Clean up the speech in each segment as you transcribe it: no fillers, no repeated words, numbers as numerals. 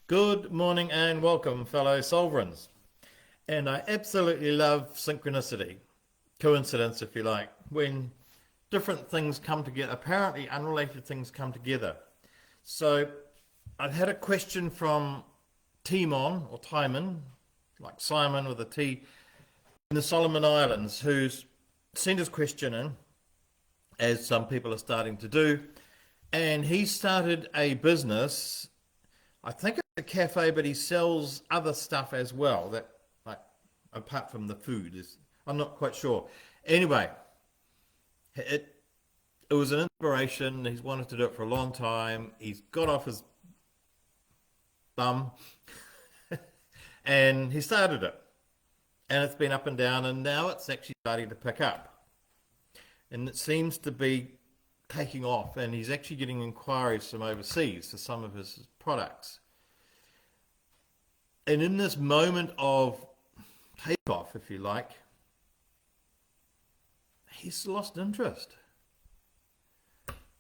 Good morning and welcome, fellow Sovereigns. And I absolutely love synchronicity, coincidence, if you like, when different things come together, apparently unrelated things come together. So I've had a question from Timon, or Timon, like Simon with a T, in the Solomon Islands, who's sent his question in, as some people are starting to do. And he started a business. I think it's a cafe, but he sells other stuff as well. That, like, apart from the food, is I'm not quite sure. Anyway, it it was an inspiration. He's wanted to do it for a long time. He's got off his bum and he started it, and it's been up and down, and now it's actually starting to pick up, and it seems to be taking off. And he's actually getting inquiries from overseas for some of his products. And in this moment of takeoff, if you like, he's lost interest.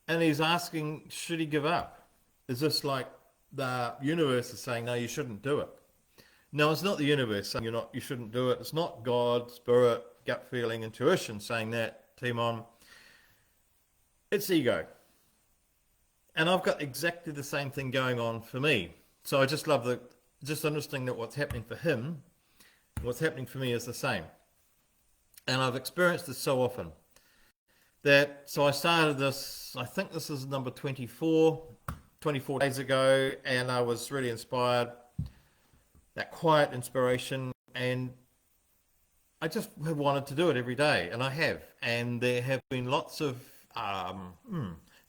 And he's asking, should he give up? Is this like the universe is saying, no, you shouldn't do it? No, it's not the universe saying you shouldn't do it. It's not God, spirit, gut feeling, intuition saying that, Timon. It's ego. And I've got exactly the same thing going on for me. So I just love just understanding that what's happening for him, what's happening for me is the same. And I've experienced this so often so I started this, I think this is number 24 days ago, and I was really inspired, that quiet inspiration, and I just have wanted to do it every day, and I have. And there have been lots of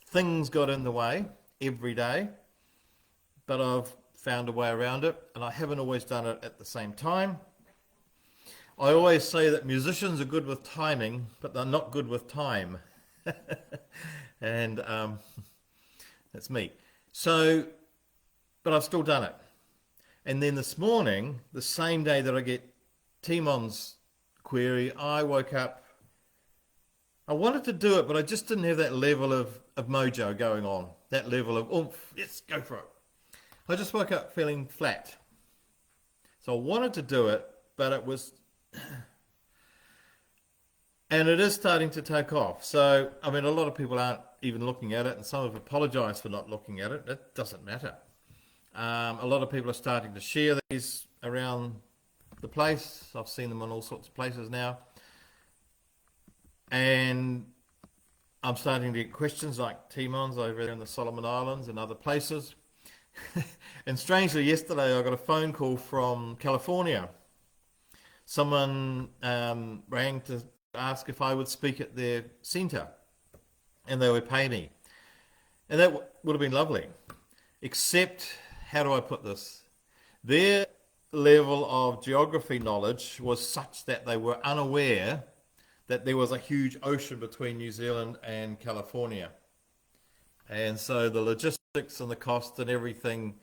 things got in the way every day, but I've found a way around it, and I haven't always done it at the same time. I always say that musicians are good with timing, but they're not good with time. And that's me. So, but I've still done it. And then this morning, the same day that I get Timon's query, I woke up. I wanted to do it, but I just didn't have that level of mojo going on, that level of oomph, let's go for it. I just woke up feeling flat. So I wanted to do it, but it was, and it is starting to take off. So, I mean, a lot of people aren't even looking at it, and some have apologized for not looking at it. It doesn't matter. A lot of people are starting to share these around the place. I've seen them in all sorts of places now. And I'm starting to get questions like Timon's over there in the Solomon Islands and other places. And strangely, yesterday I got a phone call from California. Someone rang to ask if I would speak at their center, and they would pay me. And that would have been lovely. Except, how do I put this? Their level of geography knowledge was such that they were unaware that there was a huge ocean between New Zealand and California. And so the logistics and the cost and everything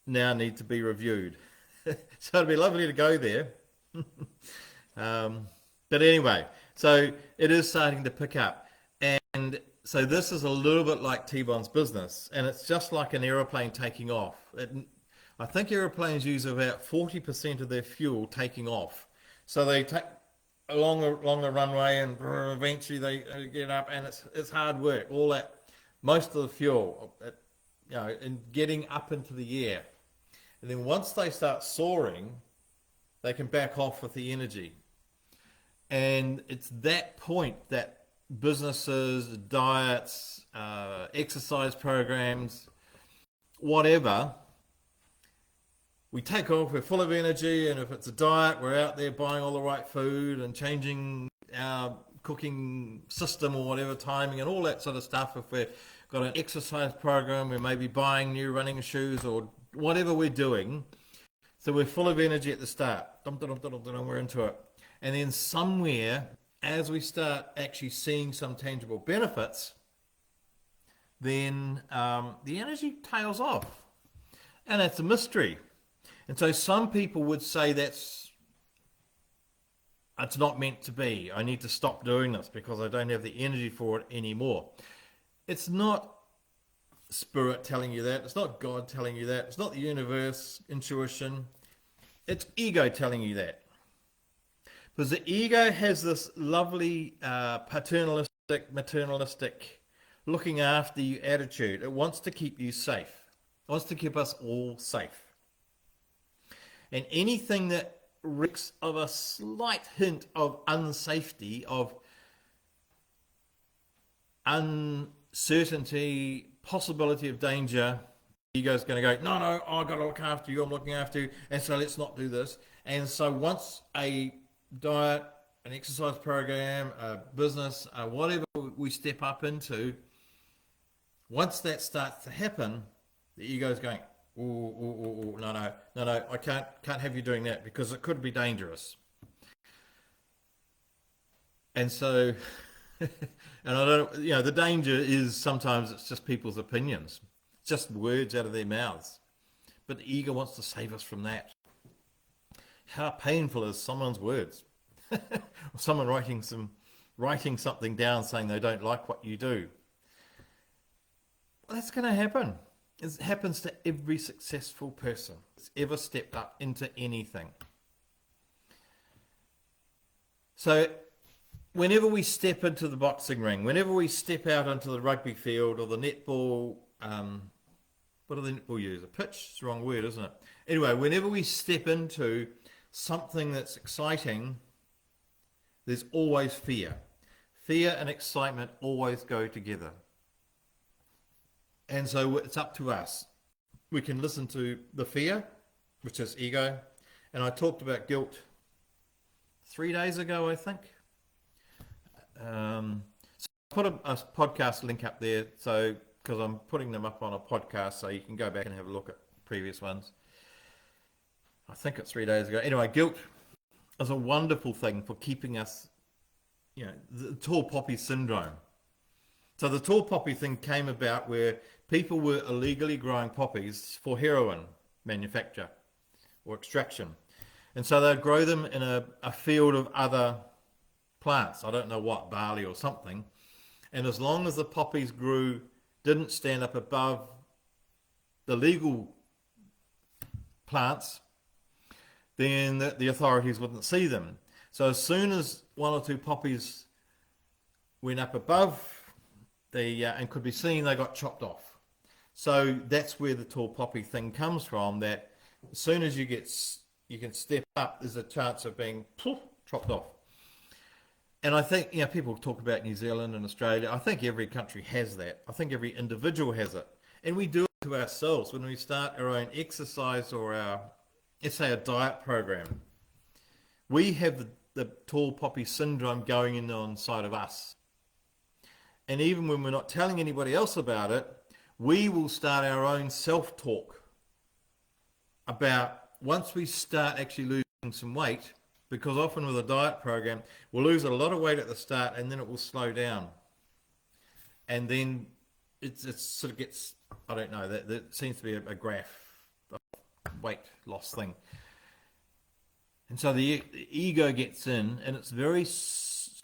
now need to be reviewed. So it'd be lovely to go there. But anyway, so it is starting to pick up. And so this is a little bit like T-Bon's business, and it's just like an aeroplane taking off. I think aeroplanes use about 40% of their fuel taking off. So they take along the runway, and eventually they get up, and it's hard work. All that, most of the fuel, in getting up into the air, and then once they start soaring, they can back off with the energy. And it's that point that businesses, diets, exercise programs, whatever, we take off, we're full of energy, and if it's a diet, we're out there buying all the right food and changing our cooking system or whatever, timing and all that sort of stuff. If we've got an exercise program, we may be buying new running shoes or whatever we're doing. So we're full of energy at the start. We're into it. And then somewhere, as we start actually seeing some tangible benefits, then the energy tails off. And that's a mystery. And so some people would say it's not meant to be. I need to stop doing this because I don't have the energy for it anymore. It's not spirit telling you that. It's not God telling you that. It's not the universe, intuition. It's ego telling you that. Because the ego has this lovely paternalistic, maternalistic, looking after you attitude. It wants to keep you safe. It wants to keep us all safe. And anything that reeks of a slight hint of unsafety, of uncertainty, possibility of danger, ego's going to go, no, no, I've got to look after you, I'm looking after you, and so let's not do this. And so once a diet, an exercise program, a business, whatever we step up into, once that starts to happen, the ego's going, ooh, ooh, ooh, no, no, no, no, I can't have you doing that because it could be dangerous. And so, and I don't, the danger is sometimes it's just people's opinions, just words out of their mouths. But the ego wants to save us from that. How painful is someone's words? Or someone writing something down saying they don't like what you do. Well, that's going to happen. It happens to every successful person that's ever stepped up into anything. So whenever we step into the boxing ring, whenever we step out onto the rugby field or the netball, what do the netball use? A pitch? It's the wrong word, isn't it? Anyway, whenever we step into something that's exciting, there's always fear. Fear and excitement always go together. And so it's up to us. We can listen to the fear, which is ego. And I talked about guilt 3 days ago, I think. So I put a podcast link up there, so because I'm putting them up on a podcast, so you can go back and have a look at previous ones. I think it's 3 days ago. Anyway, guilt is a wonderful thing for keeping us, the tall poppy syndrome. So the tall poppy thing came about where people were illegally growing poppies for heroin manufacture or extraction. And so they'd grow them in a field of other plants. I don't know what, barley or something. And as long as the poppies didn't stand up above the legal plants, then the authorities wouldn't see them. So as soon as one or two poppies went up above and could be seen, they got chopped off. So that's where the tall poppy thing comes from, that as soon as you can step up, there's a chance of being chopped off. And I think, people talk about New Zealand and Australia. I think every country has that. I think every individual has it. And we do it to ourselves when we start our own exercise or let's say a diet program. We have the tall poppy syndrome going in on side of us. And even when we're not telling anybody else about it, we will start our own self-talk about once we start actually losing some weight, because often with a diet program, we'll lose a lot of weight at the start and then it will slow down. And then it sort of gets, I don't know, that seems to be a graph, a weight loss thing. And so the ego gets in and it's very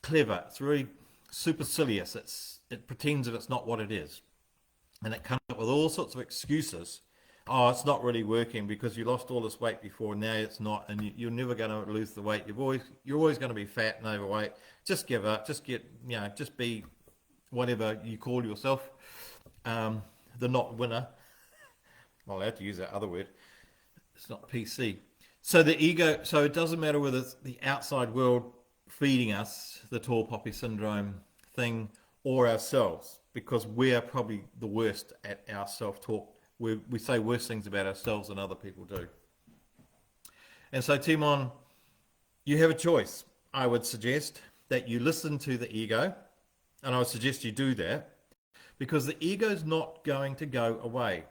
clever. It's very supercilious. It pretends that it's not what it is. And it comes up with all sorts of excuses. Oh, it's not really working because you lost all this weight before, now it's not, and you're never going to lose the weight. You're always going to be fat and overweight. Just give up. Just be whatever you call yourself, the not winner. I'm not allowed to use that other word. It's not PC. So the ego. So it doesn't matter whether it's the outside world feeding us the tall poppy syndrome thing or ourselves, because we're probably the worst at our self-talk. We say worse things about ourselves than other people do. And so, Timon, you have a choice. I would suggest that you listen to the ego, and I would suggest you do that, because the ego's not going to go away.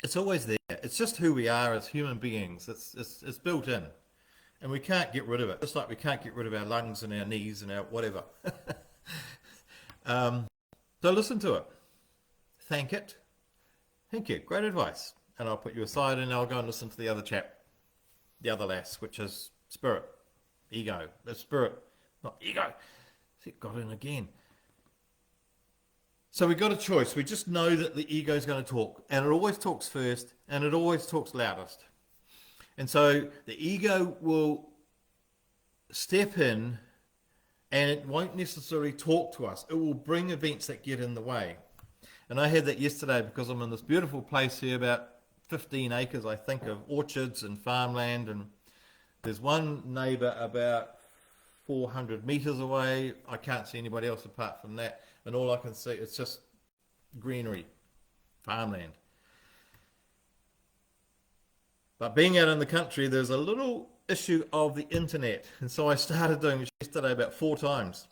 It's always there. It's just who we are as human beings. It's built in, and we can't get rid of it. Just like we can't get rid of our lungs and our knees and our whatever. So listen to it. Thank it. Thank you. Great advice. And I'll put you aside and I'll go and listen to the other chap, the other lass, which is spirit, ego. The spirit, not ego. See, it got in again. So we've got a choice. We just know that the ego is going to talk, and it always talks first, and it always talks loudest. And so the ego will step in, and it won't necessarily talk to us. It will bring events that get in the way. And I had that yesterday because I'm in this beautiful place here, about 15 acres, I think, of orchards and farmland. And there's one neighbour about 400 metres away. I can't see anybody else apart from that. And all I can see, it's just greenery, farmland. But being out in the country, there's a little issue of the internet. And so I started doing it yesterday about 4 times.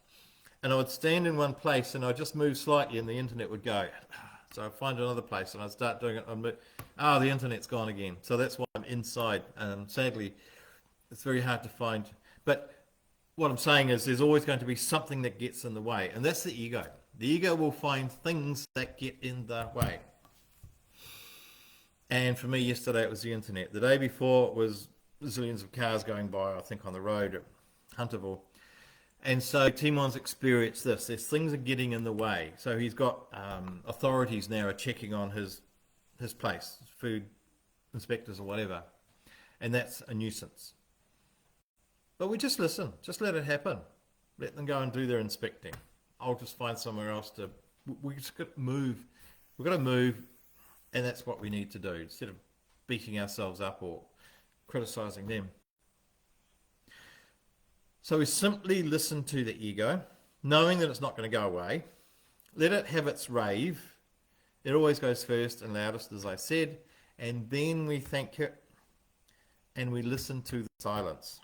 And I would stand in one place and I'd just move slightly and the internet would go. So I'd find another place and I'd start doing it. The internet's gone again. So that's why I'm inside. And sadly, it's very hard to find. But what I'm saying is there's always going to be something that gets in the way. And that's the ego. The ego will find things that get in the way. And for me, yesterday it was the internet. The day before it was zillions of cars going by, I think, on the road at Hunterville. And so Timon's experienced this. There's things are getting in the way. So he's got authorities now are checking on his place, food inspectors or whatever. And that's a nuisance. But we just listen. Just let it happen. Let them go and do their inspecting. I'll just find somewhere else to... We just got to move. We've got to move. And that's what we need to do, instead of beating ourselves up or criticizing them. So we simply listen to the ego, knowing that it's not going to go away. Let it have its rave. It always goes first and loudest, as I said. And then we thank it and we listen to the silence.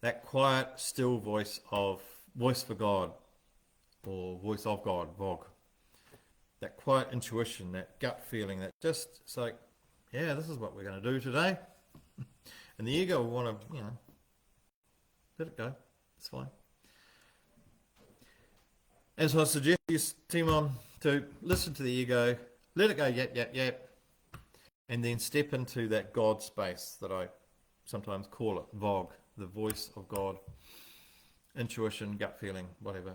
That quiet, still voice for God, or voice of God, Vog. That quiet intuition, that gut feeling, that just, it's like, yeah, this is what we're going to do today. And the ego will want to, let it go. It's fine. And so I suggest you, Timon, to listen to the ego, let it go, yep, and then step into that God space that I sometimes call it, Vog, the voice of God, intuition, gut feeling, whatever.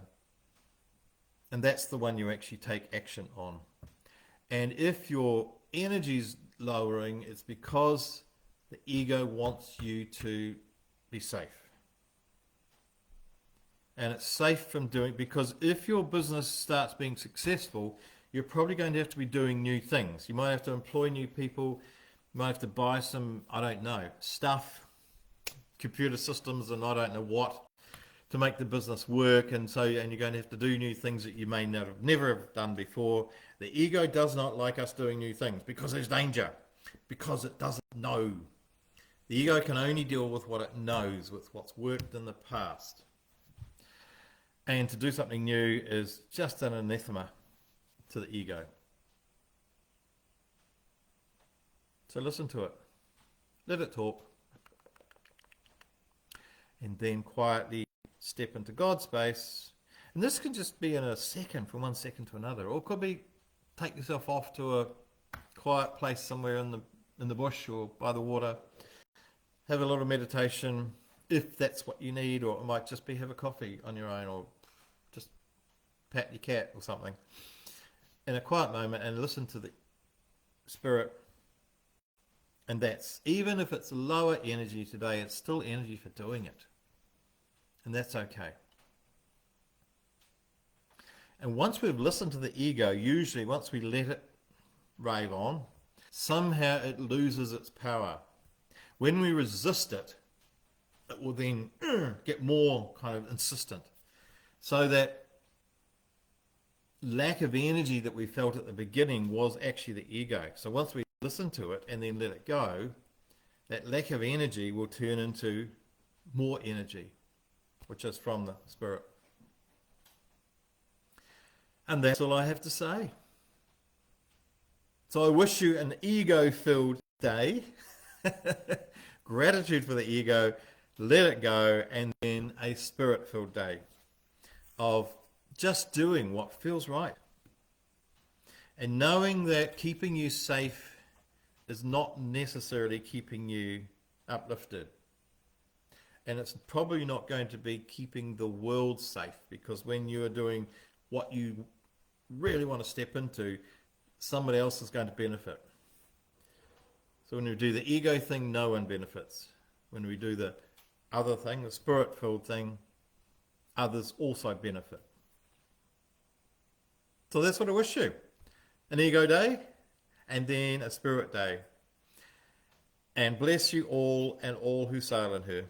And that's the one you actually take action on. And if your energy's lowering, it's because the ego wants you to be safe. And it's safe from doing, because if your business starts being successful, you're probably going to have to be doing new things. You might have to employ new people. You might have to buy some, I don't know, stuff, computer systems and I don't know what, to make the business work, and you're going to have to do new things that you may never have done before. The ego does not like us doing new things because there's danger, because it doesn't know. The ego can only deal with what it knows, with what's worked in the past. And to do something new is just an anathema to the ego. So listen to it. Let it talk. And then quietly step into God's space. And this can just be in a second, from 1 second to another. Or it could be take yourself off to a quiet place somewhere in the bush or by the water. Have a little meditation if that's what you need, or it might just be have a coffee on your own, or just pat your cat or something. In a quiet moment and listen to the spirit. And that's, even if it's lower energy today, it's still energy for doing it. And that's okay. And once we've listened to the ego, usually once we let it rave on, somehow it loses its power. When we resist it, it will then get more kind of insistent. So that lack of energy that we felt at the beginning was actually the ego. So once we listen to it and then let it go, that lack of energy will turn into more energy, which is from the spirit. And that's all I have to say. So I wish you an ego-filled day. Gratitude for the ego, let it go, and then a spirit-filled day of just doing what feels right. And knowing that keeping you safe is not necessarily keeping you uplifted. And it's probably not going to be keeping the world safe, because when you are doing what you really want to step into, somebody else is going to benefit. So when we do the ego thing, no one benefits. When we do the other thing, the spirit-filled thing, others also benefit. So that's what I wish you. An ego day and then a spirit day. And bless you all and all who sail in her.